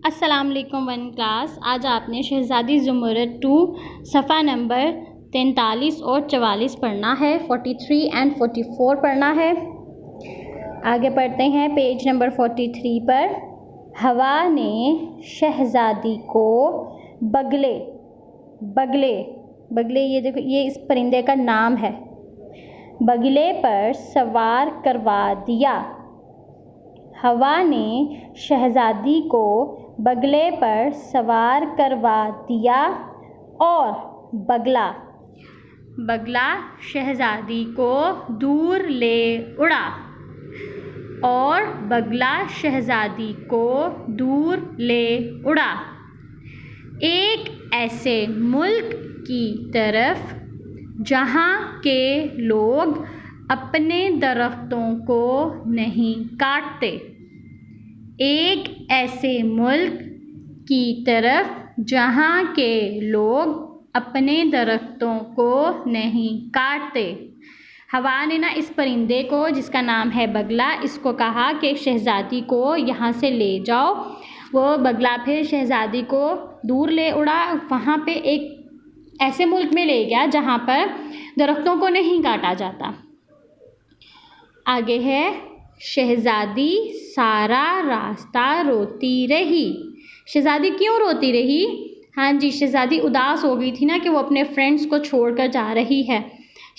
अस्सलाम वालेकुम one class. आज आपने शहज़ादी ज़ुमरद 2 सफ़ा नंबर 43 और 44 पढ़ना है, 43 एंड 44 पढ़ना है। आगे पढ़ते हैं पेज नंबर 43 पर। हवा ने शहज़ादी को बगले बगले बगले ये देखो, ये इस परिंदे का नाम है। बगले पर सवार करवा दिया। हवा ने शहज़ादी को बगले पर सवार करवा दिया और बगला शहज़ादी को दूर ले उड़ा। और बगला शहज़ादी को दूर ले उड़ा। एक ऐसे मुल्क की तरफ जहाँ के लोग अपने दरख्तों को नहीं काटते। एक ऐसे मुल्क की तरफ जहाँ के लोग अपने दरख्तों को नहीं काटते। हवा ने ना इस परिंदे को, जिसका नाम है बगला, इसको कहा कि शहज़ादी को यहाँ से ले जाओ। वो बगला फिर शहज़ादी को दूर ले उड़ा, वहाँ पे एक ऐसे मुल्क में ले गया जहाँ पर दरख्तों को नहीं काटा जाता। आगे है, शहज़ादी सारा रास्ता रोती रही। शहज़ादी क्यों रोती रही? हाँ जी, शहज़ादी उदास हो गई थी ना कि वो अपने फ्रेंड्स को छोड़कर जा रही है।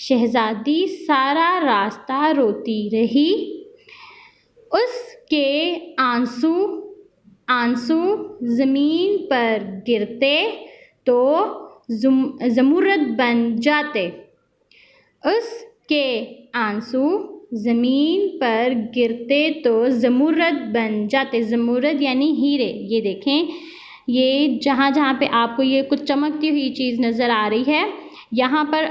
शहज़ादी सारा रास्ता रोती रही। उसके आंसू ज़मीन पर गिरते तो ज़मुरद बन जाते। उसके आंसू ज़मीन पर गिरते तो ज़मुरद बन जाते। ज़मुरद यानी हीरे। ये देखें, ये जहाँ जहाँ पे आपको ये कुछ चमकती हुई चीज़ नज़र आ रही है, यहाँ पर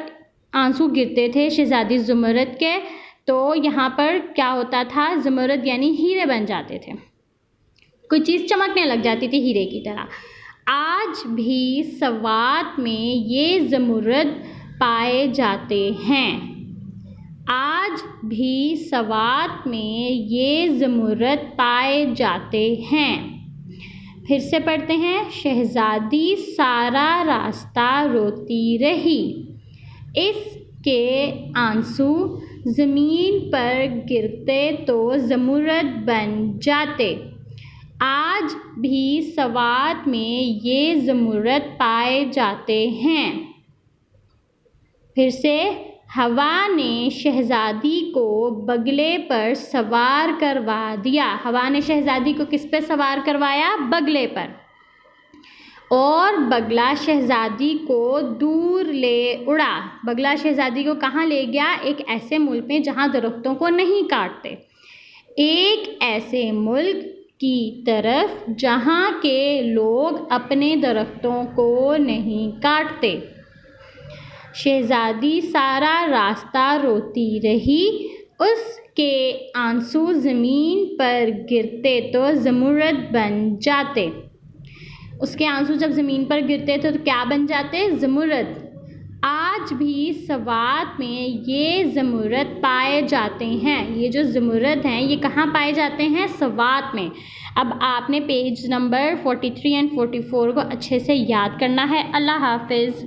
आंसू गिरते थे शहज़ादी ज़ुमरद के, तो यहाँ पर क्या होता था? ज़मुरद यानी हीरे बन जाते थे। कोई चीज़ चमकने लग जाती थी हीरे की तरह। आज भी सवात में ये ज़मुरद पाए जाते हैं। आज भी सवात में ये ज़मुरद पाए जाते हैं। फिर से पढ़ते हैं। शहज़ादी सारा रास्ता रोती रही। इसके आंसू ज़मीन पर गिरते तो ज़मुरद बन जाते। आज भी सवात में ये ज़मुरद पाए जाते हैं। फिर से, हवा ने शहज़ादी को बगले पर सवार करवा दिया। हवा ने शहज़ादी को किस पे सवार करवाया? बगले पर। और बगला शहज़ादी को दूर ले उड़ा। बगला शहज़ादी को कहाँ ले गया? एक ऐसे मुल्क में जहाँ दरख्तों को नहीं काटते। एक ऐसे मुल्क की तरफ जहाँ के लोग अपने दरख्तों को नहीं काटते। शहज़ादी सारा रास्ता रोती रही। उसके आंसू ज़मीन पर गिरते तो ज़मुरद बन जाते। उसके आंसू जब ज़मीन पर गिरते थे तो क्या बन जाते? ज़मुरद। आज भी सवात में ये ज़मुरद पाए जाते हैं। ये जो ज़मुरद हैं ये कहाँ पाए जाते हैं? सवात में। अब आपने पेज नंबर 43 एंड 44 को अच्छे से याद करना है। अल्लाह हाफ़िज़।